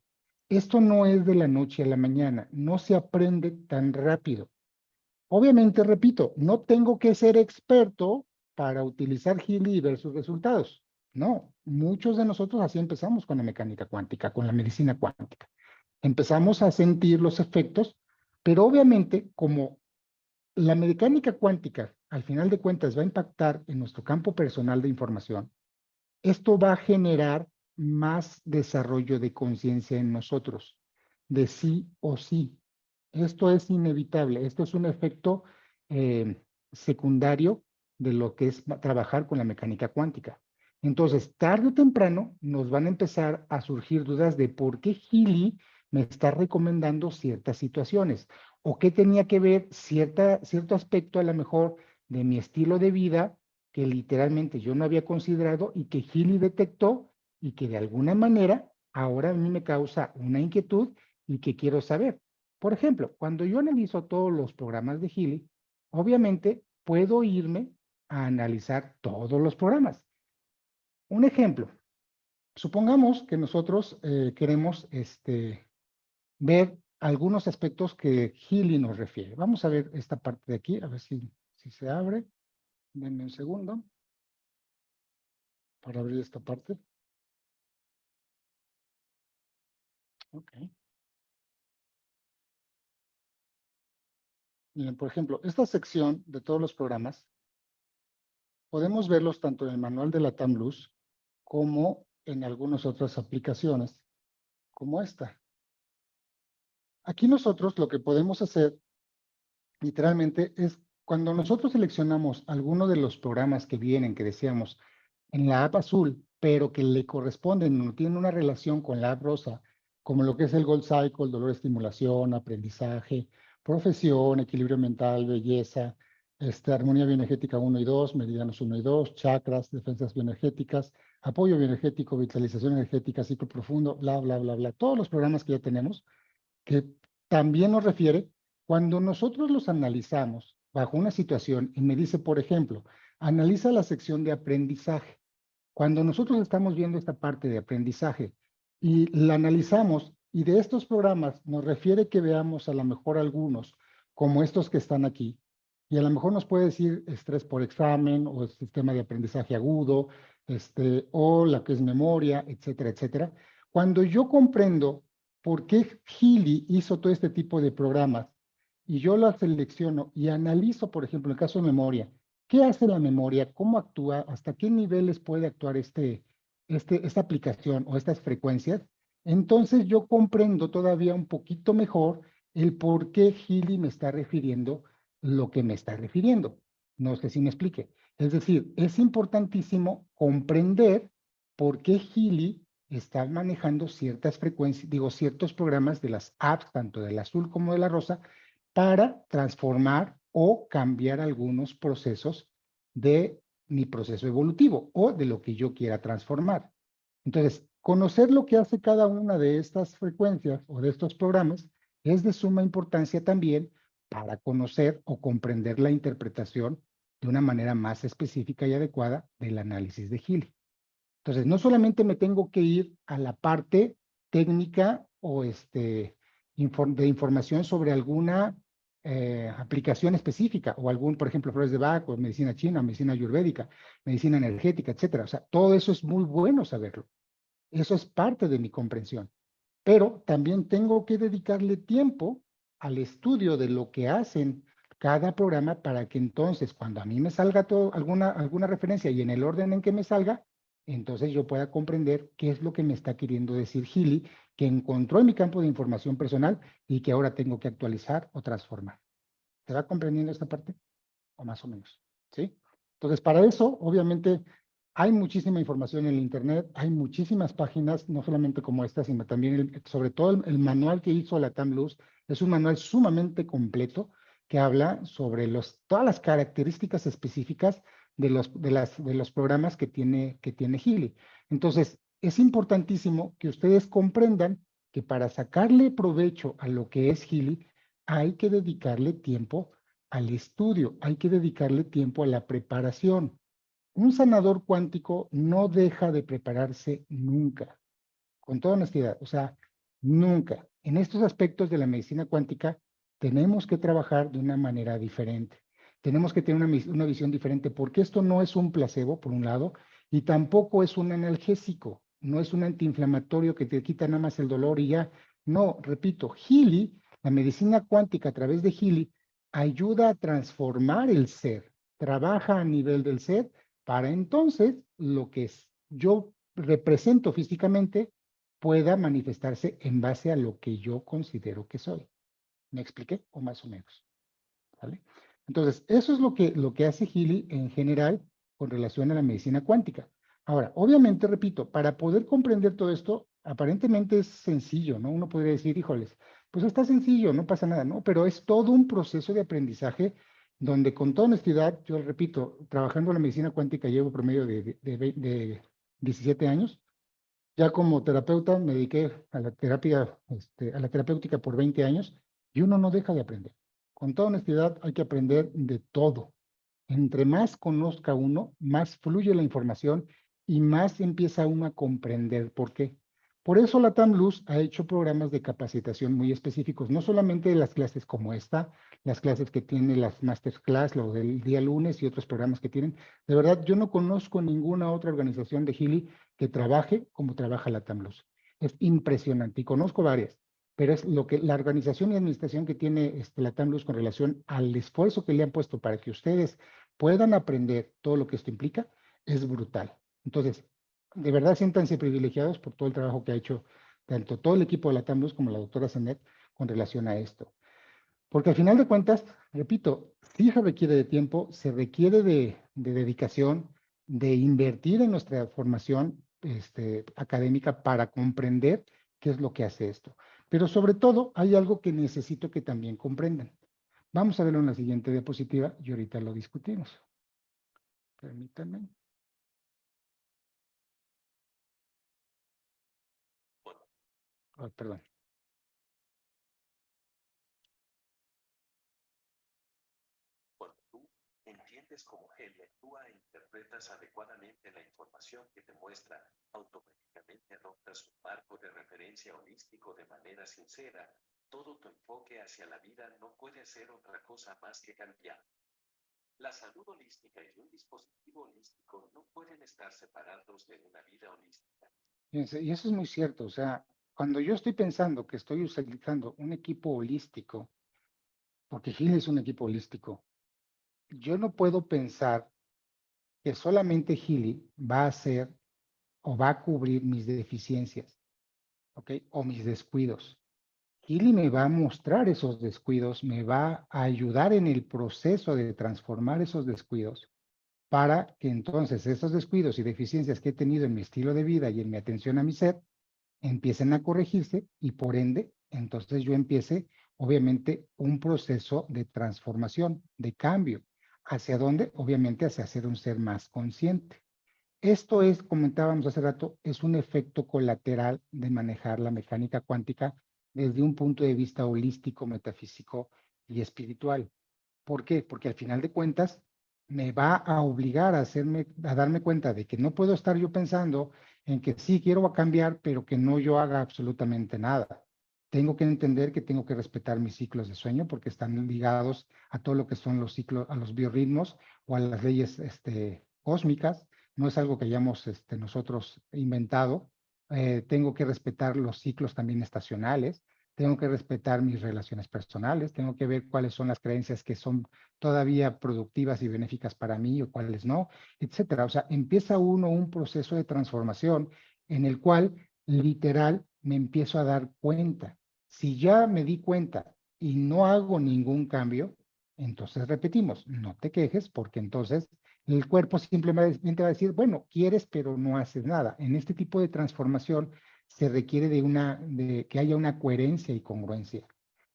S2: Esto no es de la noche a la mañana, no se aprende tan rápido. Obviamente, repito, no tengo que ser experto para utilizar Healy y ver sus resultados. No, muchos de nosotros así empezamos con la mecánica cuántica, con la medicina cuántica. Empezamos a sentir los efectos, pero obviamente como la mecánica cuántica al final de cuentas va a impactar en nuestro campo personal de información, esto va a generar más desarrollo de conciencia en nosotros, de sí o sí. Esto es inevitable, esto es un efecto secundario de lo que es trabajar con la mecánica cuántica. Entonces, tarde o temprano nos van a empezar a surgir dudas de por qué Healy me está recomendando ciertas situaciones o qué tenía que ver cierto aspecto a lo mejor de mi estilo de vida que literalmente yo no había considerado y que Healy detectó y que de alguna manera ahora a mí me causa una inquietud y que quiero saber. Por ejemplo, cuando yo analizo todos los programas de Healy, obviamente puedo irme a analizar todos los programas. Un ejemplo, supongamos que nosotros queremos ver algunos aspectos que Healy nos refiere. Vamos a ver esta parte de aquí, a ver si se abre. Denme un segundo para abrir esta parte. Ok. Miren, por ejemplo, esta sección de todos los programas, podemos verlos tanto en el manual de la TAMLUS como en algunas otras aplicaciones, como esta. Aquí nosotros lo que podemos hacer, literalmente, es cuando nosotros seleccionamos alguno de los programas que vienen, que decíamos, en la app azul, pero que le corresponden, no tienen una relación con la app rosa, como lo que es el Gold Cycle, dolor, estimulación, aprendizaje, profesión, equilibrio mental, belleza, armonía bioenergética 1 y 2, meridianos 1 y 2, chakras, defensas bioenergéticas, apoyo bioenergético, vitalización energética, ciclo profundo, bla, bla, bla, bla. Todos los programas que ya tenemos, que también nos refiere, cuando nosotros los analizamos bajo una situación y me dice, por ejemplo, analiza la sección de aprendizaje. Cuando nosotros estamos viendo esta parte de aprendizaje y la analizamos y de estos programas nos refiere que veamos a lo mejor algunos como estos que están aquí y a lo mejor nos puede decir estrés por examen o el sistema de aprendizaje agudo, o la que es memoria, etcétera, etcétera. Cuando yo comprendo por qué Healy hizo todo este tipo de programas y yo las selecciono y analizo, por ejemplo, en el caso de memoria, ¿qué hace la memoria? ¿Cómo actúa? ¿Hasta qué niveles puede actuar esta aplicación o estas frecuencias? Entonces yo comprendo todavía un poquito mejor el por qué Healy me está refiriendo lo que me está refiriendo. No sé si me explique. Es decir, es importantísimo comprender por qué Healy está manejando ciertas frecuencias, digo, ciertos programas de las apps, tanto del azul como de la rosa, para transformar o cambiar algunos procesos de mi proceso evolutivo o de lo que yo quiera transformar. Entonces, conocer lo que hace cada una de estas frecuencias o de estos programas es de suma importancia también para conocer o comprender la interpretación de una manera más específica y adecuada del análisis de Healy. Entonces, no solamente me tengo que ir a la parte técnica o de información sobre alguna aplicación específica o algún, por ejemplo, flores de Bach o medicina china, medicina ayurvédica, medicina energética, etcétera. O sea, todo eso es muy bueno saberlo. Eso es parte de mi comprensión. Pero también tengo que dedicarle tiempo al estudio de lo que hacen cada programa para que entonces cuando a mí me salga alguna referencia y en el orden en que me salga, entonces yo pueda comprender qué es lo que me está queriendo decir Gili, que encontró en mi campo de información personal y que ahora tengo que actualizar o transformar. ¿Se va comprendiendo esta parte? O más o menos, ¿sí? Entonces, para eso, obviamente, hay muchísima información en el Internet, hay muchísimas páginas, no solamente como esta, sino también, sobre todo el manual que hizo la Luz, es un manual sumamente completo que habla sobre todas las características específicas de los programas que tiene Gili. Entonces, es importantísimo que ustedes comprendan que para sacarle provecho a lo que es Gili, hay que dedicarle tiempo al estudio, hay que dedicarle tiempo a la preparación. Un sanador cuántico no deja de prepararse nunca, con toda honestidad, o sea, nunca. En estos aspectos de la medicina cuántica tenemos que trabajar de una manera diferente. Tenemos que tener una visión diferente, porque esto no es un placebo, por un lado, y tampoco es un analgésico, no es un antiinflamatorio que te quita nada más el dolor y ya. No, repito, Healy, la medicina cuántica a través de Healy, ayuda a transformar el ser, trabaja a nivel del ser, para entonces lo que yo represento físicamente pueda manifestarse en base a lo que yo considero que soy. ¿Me expliqué? O más o menos. ¿Vale? Entonces, eso es lo que hace Healy en general con relación a la medicina cuántica. Ahora, obviamente, repito, para poder comprender todo esto, aparentemente es sencillo, ¿no? Uno podría decir, híjoles, pues está sencillo, no pasa nada, ¿no? Pero es todo un proceso de aprendizaje donde con toda honestidad, yo repito, trabajando en la medicina cuántica llevo promedio de 17 años. Ya como terapeuta me dediqué a la terapia, a la terapéutica por 20 años y uno no deja de aprender. Con toda honestidad hay que aprender de todo. Entre más conozca uno, más fluye la información y más empieza uno a comprender por qué. Por eso la Luz ha hecho programas de capacitación muy específicos, no solamente de las clases como esta, las clases que tiene las masterclass, lo del día lunes y otros programas que tienen. De verdad, yo no conozco ninguna otra organización de Healy que trabaje como trabaja la Luz. Es impresionante y conozco varias, pero es lo que la organización y administración que tiene la Luz con relación al esfuerzo que le han puesto para que ustedes puedan aprender todo lo que esto implica, es brutal. Entonces, de verdad siéntanse privilegiados por todo el trabajo que ha hecho tanto todo el equipo de la Luz como la doctora Zenet con relación a esto. Porque al final de cuentas, repito, sí se requiere de tiempo, se requiere de dedicación, de invertir en nuestra formación académica para comprender qué es lo que hace esto. Pero sobre todo, hay algo que necesito que también comprendan. Vamos a verlo en la siguiente diapositiva y ahorita lo discutimos. Permítanme. Oh, perdón.
S3: Cuando tú entiendes cómo él actúa e interpretas adecuadamente la información que te muestra, automáticamente adoptas un marco de referencia holístico de manera sincera. Todo tu enfoque hacia la vida no puede ser otra cosa más que cambiar. La salud holística y un dispositivo holístico no pueden estar separados de una vida holística.
S2: Fíjense, y eso es muy cierto. O sea, cuando yo estoy pensando que estoy utilizando un equipo holístico, porque Gil es un equipo holístico, yo no puedo pensar que solamente Gili va a hacer o va a cubrir mis deficiencias, ¿ok? O mis descuidos. Gili me va a mostrar esos descuidos, me va a ayudar en el proceso de transformar esos descuidos para que entonces esos descuidos y deficiencias que he tenido en mi estilo de vida y en mi atención a mi ser empiecen a corregirse y por ende, entonces yo empiece, obviamente, un proceso de transformación, de cambio. ¿Hacia dónde? Obviamente hacia ser un ser más consciente. Esto es, comentábamos hace rato, es un efecto colateral de manejar la mecánica cuántica desde un punto de vista holístico, metafísico y espiritual. ¿Por qué? Porque al final de cuentas me va a obligar a darme cuenta de que no puedo estar yo pensando en que sí quiero cambiar, pero que no yo haga absolutamente nada. Tengo que entender que tengo que respetar mis ciclos de sueño porque están ligados a todo lo que son los ciclos, a los biorritmos o a las leyes cósmicas. No es algo que hayamos nosotros inventado. tengo que respetar los ciclos también estacionales, tengo que respetar mis relaciones personales, tengo que ver cuáles son las creencias que son todavía productivas y benéficas para mí o cuáles no, etcétera. O sea, empieza uno un proceso de transformación en el cual literal me empiezo a dar cuenta. Si ya me di cuenta y no hago ningún cambio, entonces repetimos, no te quejes porque entonces el cuerpo simplemente va a decir, bueno, quieres pero no haces nada. En este tipo de transformación se requiere de que haya una coherencia y congruencia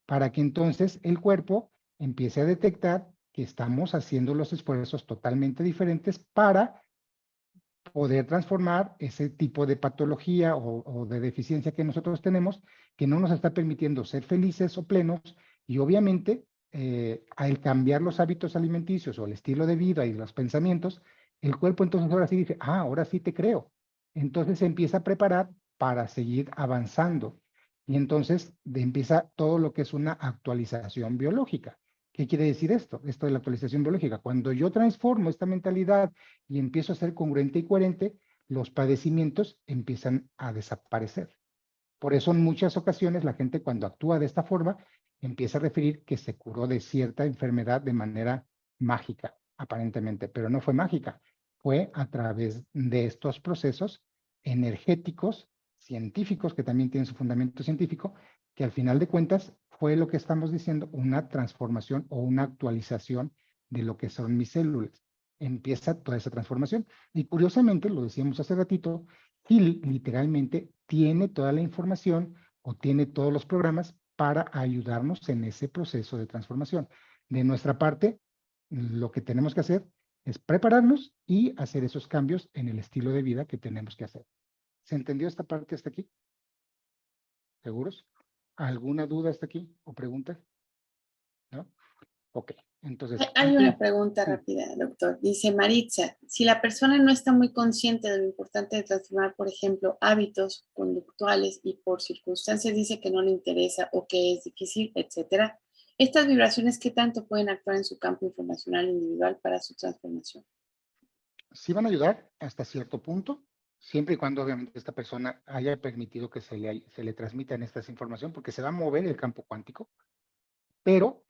S2: para que entonces el cuerpo empiece a detectar que estamos haciendo los esfuerzos totalmente diferentes para poder transformar ese tipo de patología o de deficiencia que nosotros tenemos, que no nos está permitiendo ser felices o plenos, y obviamente al cambiar los hábitos alimenticios o el estilo de vida y los pensamientos, el cuerpo entonces ahora sí dice, ah, ahora sí te creo. Entonces se empieza a preparar para seguir avanzando. Y entonces empieza todo lo que es una actualización biológica. ¿Qué quiere decir esto? Esto de la actualización biológica. Cuando yo transformo esta mentalidad y empiezo a ser congruente y coherente, los padecimientos empiezan a desaparecer. Por eso en muchas ocasiones la gente cuando actúa de esta forma empieza a referir que se curó de cierta enfermedad de manera mágica, aparentemente, pero no fue mágica. Fue a través de estos procesos energéticos, científicos, que también tienen su fundamento científico, que al final de cuentas fue lo que estamos diciendo, una transformación o una actualización de lo que son mis células. Empieza toda esa transformación. Y curiosamente, lo decíamos hace ratito, Gil literalmente tiene toda la información o tiene todos los programas para ayudarnos en ese proceso de transformación. De nuestra parte, lo que tenemos que hacer es prepararnos y hacer esos cambios en el estilo de vida que tenemos que hacer. ¿Se entendió esta parte hasta aquí? ¿Seguros? ¿Alguna duda hasta aquí o pregunta? ¿No? Ok, entonces...
S1: Hay una pregunta rápida, doctor. Dice Maritza, si la persona no está muy consciente de lo importante de transformar, por ejemplo, hábitos conductuales y por circunstancias dice que no le interesa o que es difícil, etcétera, ¿estas vibraciones qué tanto pueden actuar en su campo informacional individual para su transformación?
S2: Sí van a ayudar hasta cierto punto, siempre y cuando obviamente esta persona haya permitido que se le transmitan estas información, porque se va a mover el campo cuántico, pero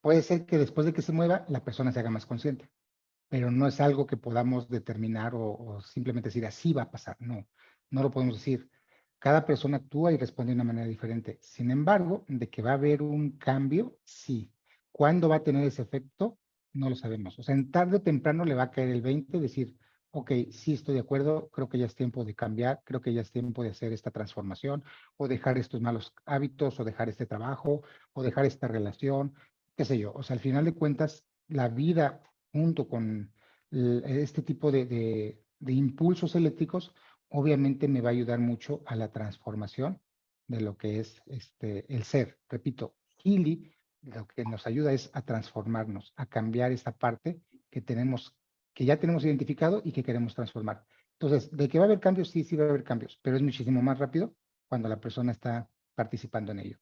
S2: puede ser que después de que se mueva, la persona se haga más consciente, pero no es algo que podamos determinar o simplemente decir así va a pasar, no, no lo podemos decir. Cada persona actúa y responde de una manera diferente. Sin embargo, de que va a haber un cambio, sí. ¿Cuándo va a tener ese efecto? No lo sabemos. O sea, en tarde o temprano le va a caer el 20, decir, ok, sí estoy de acuerdo, creo que ya es tiempo de cambiar, creo que ya es tiempo de hacer esta transformación, o dejar estos malos hábitos, o dejar este trabajo, o dejar esta relación, qué sé yo. O sea, al final de cuentas, la vida junto con este tipo de impulsos eléctricos, obviamente me va a ayudar mucho a la transformación de lo que es el ser. Repito, Healy lo que nos ayuda es a transformarnos, a cambiar esta parte que tenemos, que ya tenemos identificado y que queremos transformar. Entonces, de que va a haber cambios, sí, sí va a haber cambios, pero es muchísimo más rápido cuando la persona está participando en ello.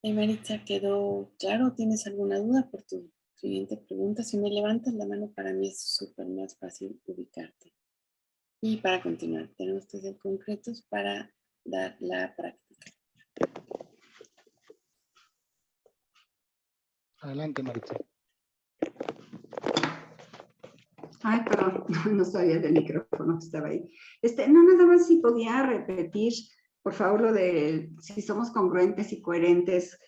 S1: Maritza, ¿quedó claro? ¿Tienes alguna duda por tu siguiente pregunta? Si me levantas la mano, para mí es súper más fácil ubicarte. Y para continuar, tenemos que ser concretos para dar la práctica.
S2: Adelante, Maritza.
S4: Ay, perdón, no sabía del micrófono que estaba ahí. No, nada más si podía repetir, por favor, lo de si somos congruentes y coherentes,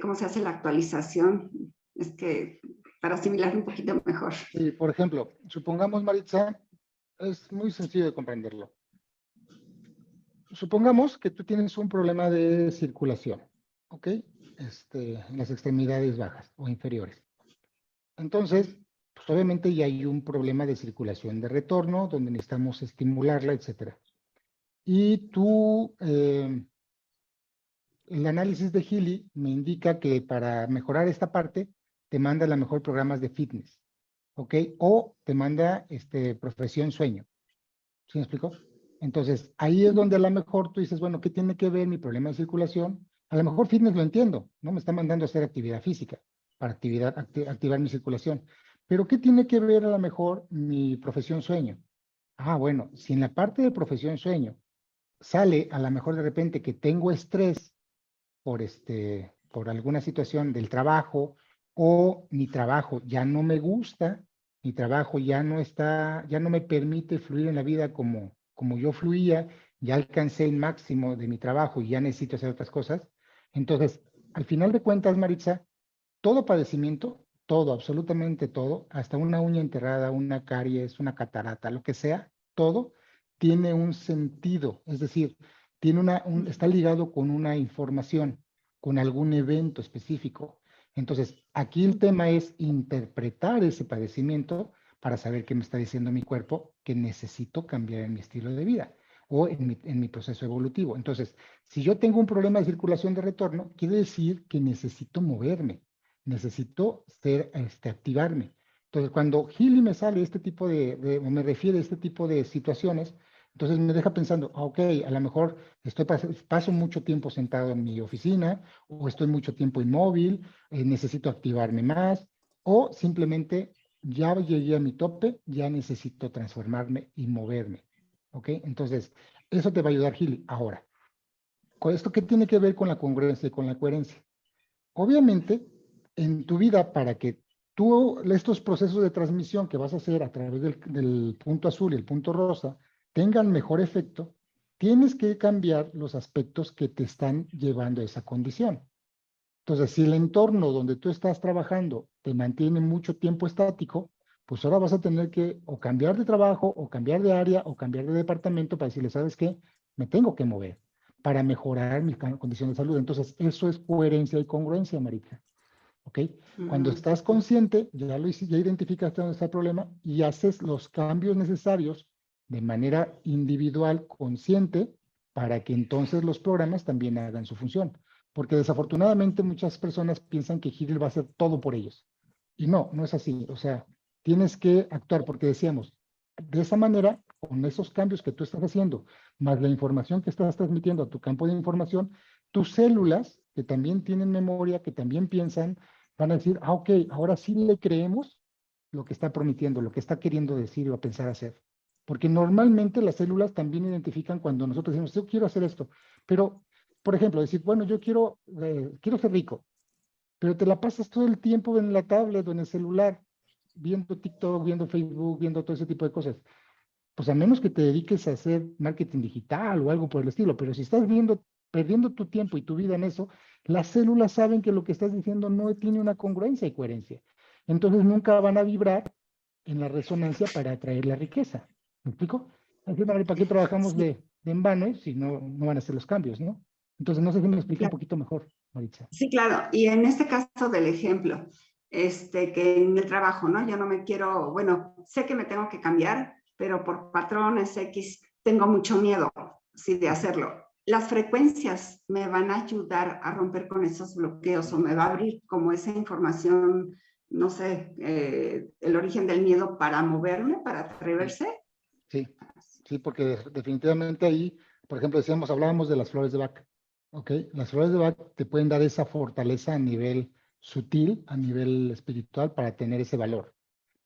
S4: cómo se hace la actualización, para asimilar un poquito mejor.
S2: Sí, por ejemplo, supongamos, Maritza, es muy sencillo de comprenderlo. Supongamos que tú tienes un problema de circulación, ¿ok? En las extremidades bajas o inferiores. Entonces, pues obviamente ya hay un problema de circulación de retorno, donde necesitamos estimularla, etcétera. Y el análisis de Healy me indica que para mejorar esta parte, te manda a lo mejor programas de fitness, ¿ok? O te manda profesión sueño. ¿Sí me explico? Entonces, ahí es donde a lo mejor tú dices, bueno, ¿qué tiene que ver mi problema de circulación? A lo mejor fitness lo entiendo, ¿no? Me está mandando a hacer actividad física para activar mi circulación. Pero ¿qué tiene que ver a lo mejor mi profesión sueño? Bueno, si en la parte de profesión sueño sale a lo mejor de repente que tengo estrés por alguna situación del trabajo, o mi trabajo ya no me gusta, mi trabajo ya no me permite fluir en la vida como yo fluía, ya alcancé el máximo de mi trabajo y ya necesito hacer otras cosas. Entonces, al final de cuentas, Maritza, todo padecimiento, todo, absolutamente todo, hasta una uña enterrada, una caries, una catarata, lo que sea, todo tiene un sentido, es decir, está ligado con una información, con algún evento específico. Entonces, aquí el tema es interpretar ese padecimiento para saber qué me está diciendo mi cuerpo que necesito cambiar en mi estilo de vida o en mi proceso evolutivo. Entonces, si yo tengo un problema de circulación de retorno, quiere decir que necesito moverme, necesito activarme. Entonces, cuando Healy me sale o me refiere a este tipo de situaciones, entonces me deja pensando, ok, a lo mejor paso mucho tiempo sentado en mi oficina, o estoy mucho tiempo inmóvil, necesito activarme más, o simplemente ya llegué a mi tope, ya necesito transformarme y moverme. ¿Ok? Entonces, eso te va a ayudar, Healy. Ahora, ¿con esto qué tiene que ver con la congruencia y con la coherencia? Obviamente, en tu vida, para que estos procesos de transmisión que vas a hacer a través del punto azul y el punto rosa tengan mejor efecto, tienes que cambiar los aspectos que te están llevando a esa condición. Entonces, si el entorno donde tú estás trabajando te mantiene mucho tiempo estático, pues ahora vas a tener que o cambiar de trabajo, o cambiar de área, o cambiar de departamento para decirle, ¿sabes qué? Me tengo que mover para mejorar mi condición de salud. Entonces, eso es coherencia y congruencia, Marica. ¿Ok? Cuando estás consciente, ya identificaste dónde está el problema y haces los cambios necesarios de manera individual, consciente, para que entonces los programas también hagan su función. Porque desafortunadamente muchas personas piensan que Healy va a hacer todo por ellos. Y no, no es así. O sea, tienes que actuar porque decíamos, de esa manera, con esos cambios que tú estás haciendo, más la información que estás transmitiendo a tu campo de información, tus células, que también tienen memoria, que también piensan, van a decir, ok, ahora sí le creemos lo que está prometiendo, lo que está queriendo decir o pensar hacer. Porque normalmente las células también identifican cuando nosotros decimos, yo quiero hacer esto, pero, por ejemplo, decir, bueno, yo quiero ser rico, pero te la pasas todo el tiempo en la tablet o en el celular, viendo TikTok, viendo Facebook, viendo todo ese tipo de cosas. Pues a menos que te dediques a hacer marketing digital o algo por el estilo, pero si estás perdiendo tu tiempo y tu vida en eso, las células saben que lo que estás diciendo no tiene una congruencia y coherencia. Entonces nunca van a vibrar en la resonancia para atraer la riqueza. ¿Me explico? Así, ¿para qué trabajamos
S4: Sí,
S2: de en vano si no van a hacer los cambios, ¿no? Entonces no sé si me expliqué un
S4: claro.
S2: poquito mejor, Maritza.
S4: Sí, claro. Y en este caso del ejemplo, que en el trabajo, ¿no? Yo no me quiero, bueno, sé que me tengo que cambiar, pero por patrones X tengo mucho miedo, sí, de hacerlo. Las frecuencias me van a ayudar a romper con esos bloqueos o me va a abrir como esa información, no sé, el origen del miedo para moverme, para
S2: Sí,
S4: atreverse.
S2: sí, sí, porque definitivamente ahí, por ejemplo, hablábamos de las flores de Bach. ¿Ok? Las flores de Bach te pueden dar esa fortaleza a nivel sutil, a nivel espiritual, para tener ese valor.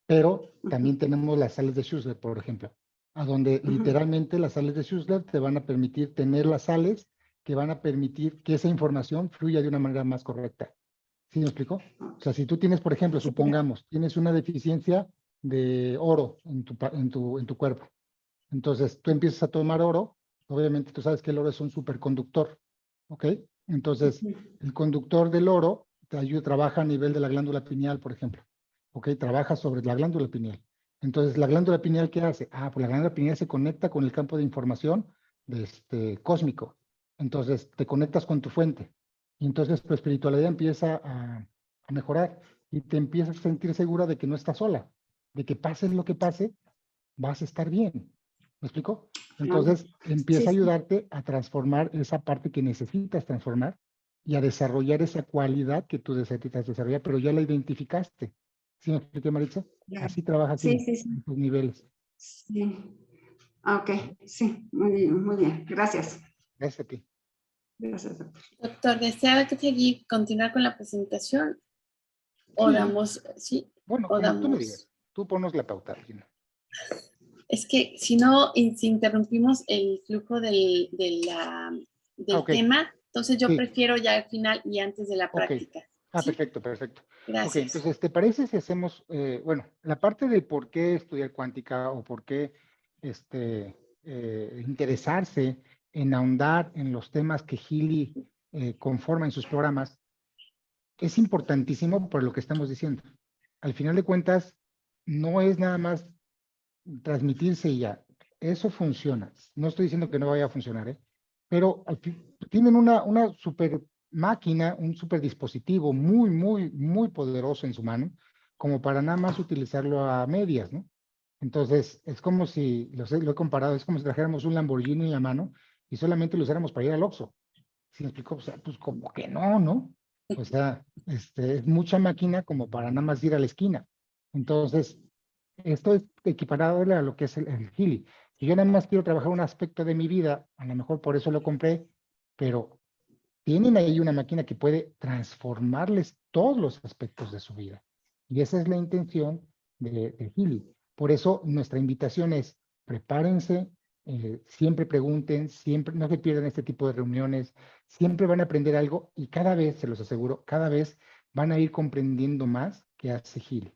S2: Pero también tenemos las sales de Schussler, por ejemplo, a donde literalmente las sales de Schussler te van a permitir tener las sales que van a permitir que esa información fluya de una manera más correcta. ¿Sí me explico? O sea, si tú tienes, por ejemplo,
S4: Sí,
S2: supongamos, tienes una deficiencia de oro en tu cuerpo. Entonces, tú empiezas a tomar oro, obviamente tú sabes que el oro es un superconductor, ¿ok? Entonces, el conductor del oro te ayuda, trabaja a nivel de la glándula pineal, por ejemplo, ¿ok? Trabaja sobre la glándula pineal. Entonces, ¿la glándula pineal qué hace? Pues la glándula pineal se conecta con el campo de información cósmico. Entonces, te conectas con tu fuente. Y entonces tu espiritualidad empieza a mejorar y te empiezas a sentir segura de que no estás sola, de que pase lo que pase, vas a estar bien. ¿Me explico?
S4: claro.
S2: Entonces,
S4: Sí,
S2: empieza a
S4: sí.
S2: ayudarte a transformar esa parte que necesitas transformar y a desarrollar esa cualidad que tú necesitas desarrollar, pero ya la identificaste. ¿Sí me expliqué, Maritza?
S4: Claro.
S2: Así trabaja aquí
S4: Sí, sí,
S2: en
S4: sí.
S2: tus niveles.
S4: Sí. Ok, sí, muy bien, muy bien. Gracias.
S2: Gracias a ti.
S4: Gracias, doctor.
S1: Doctor, ¿desea que seguir continuar con la presentación? O
S2: Sí,
S1: damos, sí,
S2: bueno,
S1: o
S2: como tú me digas.
S1: damos.
S2: Tú ponos la pauta, Regina.
S1: Es que si no, si interrumpimos el flujo del
S2: Ok,
S1: tema, entonces yo
S2: sí,
S1: prefiero ya al final y antes de la
S2: ok.
S1: práctica.
S2: Ah,
S1: ¿Sí?
S2: perfecto, perfecto. Ok,
S1: Gracias.
S2: entonces, ¿te parece si hacemos, bueno, la parte de por qué estudiar cuántica o por qué interesarse en ahondar en los temas que Healy conforma en sus programas, es importantísimo por lo que estamos diciendo. Al final de cuentas, no es nada más transmitirse y ya. Eso funciona. No estoy diciendo que no vaya a funcionar, ¿eh? Pero tienen una super máquina, un super dispositivo muy, muy, muy poderoso en su mano, como para nada más utilizarlo a medias, ¿no? Entonces, es como si, lo he comparado, es como si trajéramos un Lamborghini en la mano y solamente lo usáramos para ir al Oxxo. ¿Sí me explico? O sea, pues como que no, ¿no? O sea, es mucha máquina como para nada más ir a la esquina. Entonces, esto es equiparado a lo que es el Healy. Si yo nada más quiero trabajar un aspecto de mi vida, a lo mejor por eso lo compré, pero tienen ahí una máquina que puede transformarles todos los aspectos de su vida. Y esa es la intención de Healy. Por eso nuestra invitación es, prepárense, siempre pregunten, siempre no se pierdan este tipo de reuniones, siempre van a aprender algo y cada vez, se los aseguro, cada vez van a ir comprendiendo más qué hace Healy.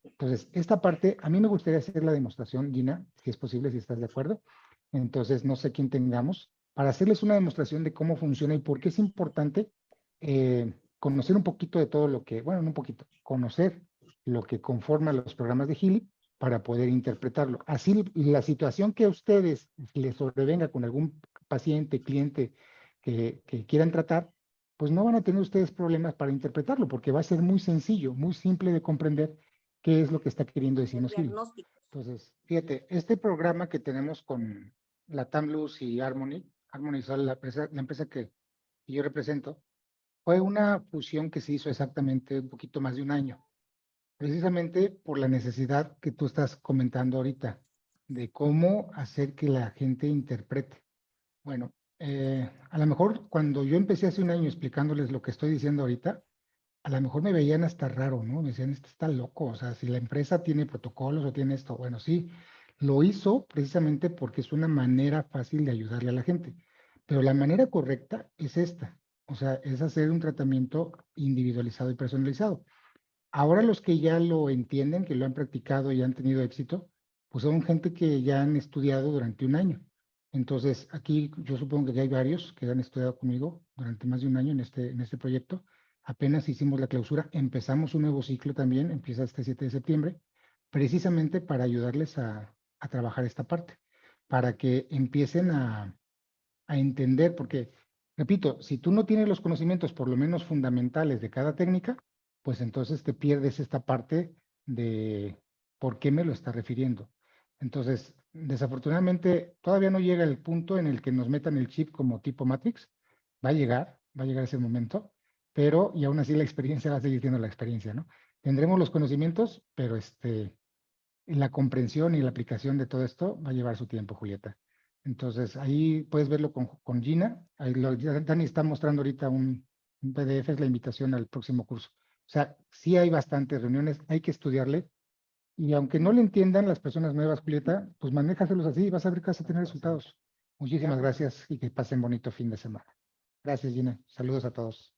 S2: Entonces, esta parte, a mí me gustaría hacer la demostración, Gina, si es posible, si estás de acuerdo. Entonces, no sé quién tengamos, para hacerles una demostración de cómo funciona y por qué es importante conocer un poquito de todo lo que, bueno, no un poquito, conocer lo que conforma los programas de Healy para poder interpretarlo. Así, la situación que a ustedes les sobrevenga con algún paciente, cliente que quieran tratar, pues no van a tener ustedes problemas para interpretarlo, porque va a ser muy sencillo, muy simple de comprender qué es lo que está queriendo decirnos Healy. Entonces, fíjate, este programa que tenemos con la Tamlus y Harmony, Harmony es la empresa que yo represento, fue una fusión que se hizo exactamente un poquito más de un año, precisamente por la necesidad que tú estás comentando ahorita, de cómo hacer que la gente interprete. Bueno, a lo mejor cuando yo empecé hace un año explicándoles lo que estoy diciendo ahorita, a lo mejor me veían hasta raro, ¿no? Me decían, este está loco, o sea, si la empresa tiene protocolos o tiene esto, bueno, sí, lo hizo precisamente porque es una manera fácil de ayudarle a la gente, pero la manera correcta es esta, o sea, es hacer un tratamiento individualizado y personalizado. Ahora los que ya lo entienden, que lo han practicado y han tenido éxito, pues son gente que ya han estudiado durante un año. Entonces, aquí yo supongo que ya hay varios que han estudiado conmigo durante más de un año en este proyecto. Apenas hicimos la clausura, empezamos un nuevo ciclo también, empieza este 7 de septiembre, precisamente para ayudarles a trabajar esta parte, para que empiecen a entender, porque, repito, si tú no tienes los conocimientos por lo menos fundamentales de cada técnica, pues entonces te pierdes esta parte de por qué me lo está refiriendo. Entonces, desafortunadamente, todavía no llega el punto en el que nos metan el chip como tipo Matrix. Va a llegar ese momento, pero y aún así la experiencia va a seguir siendo la experiencia, ¿no? Tendremos los conocimientos, pero la comprensión y la aplicación de todo esto va a llevar su tiempo, Julieta. Entonces, ahí puedes verlo con Gina. Ahí Dani está mostrando ahorita un PDF, es la invitación al próximo curso. O sea, sí hay bastantes reuniones, hay que estudiarle. Y aunque no le entiendan las personas nuevas, Julieta, pues manéjaselos así y vas a ver que vas a tener resultados. Muchísimas gracias y que pasen bonito fin de semana. Gracias, Gina. Saludos a todos.